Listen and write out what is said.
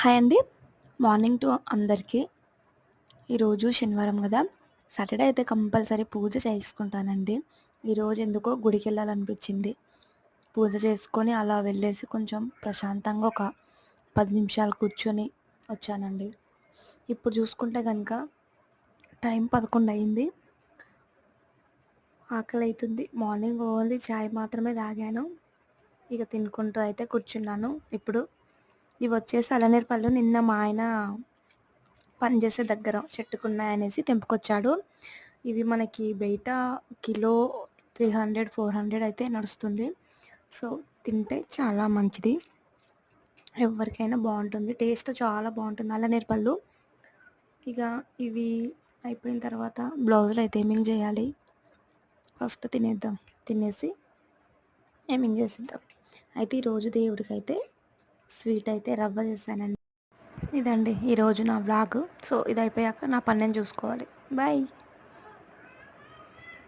Hi అండి. Morning to అందరికీ. ఈరోజు శనివారం గదా! సాటర్‌డే అయితే కంపల్సరీ పూజ చేసుకుంటానండి. ఈరోజు ఎందుకో గుడికెళ్ళాలనిపించింది. పూజ చేసుకొని అలా వెళ్ళేసి కొంచెం ప్రశాంతంగా ఒక 10 నిమిషాలు కూర్చొని వచ్చానండి. ఇప్పుడు చూసుకుంటే గనక టైం 11 అయింది. ఆకలైతుంది. మార్నింగ్ ఓన్లీ చాయ్ మాత్రమే తాగాను. ఇక తినుకుంటూ అయితే కూర్చున్నాను. ఇప్పుడు ఇవొచ్చేసి అల్లనేరేడు పళ్ళు నిన్న మా ఆయన పనిచేసే దగ్గర చెట్టుకున్నాయనేసి తెంపుకొచ్చాడు. ఇవి మనకి బయట కిలో 300, 400 అయితే నడుస్తుంది. సో, తింటే చాలా మంచిది. ఎవ్వరికైనా బావుంటుంది. టేస్ట్ చాలా బావుంటుంది అల్లనేరు పళ్ళు. ఇక ఇవి అయిపోయిన తర్వాత బ్లౌజులయితే హెమ్మింగ్ జేయాలి. ఫస్ట్ తినేద్దాం. తినేసి హెమ్మింగ్ చేసేద్దాం. అయితే ఈరోజు దేవుడికైతే స్వీట్ అయితే రవ్వ చేశానండి. ఇదండి ఈరోజు నా వ్లాగు. సో, ఇదయిపోయాక నా పని నేను చూసుకోవాలి. బాయ్.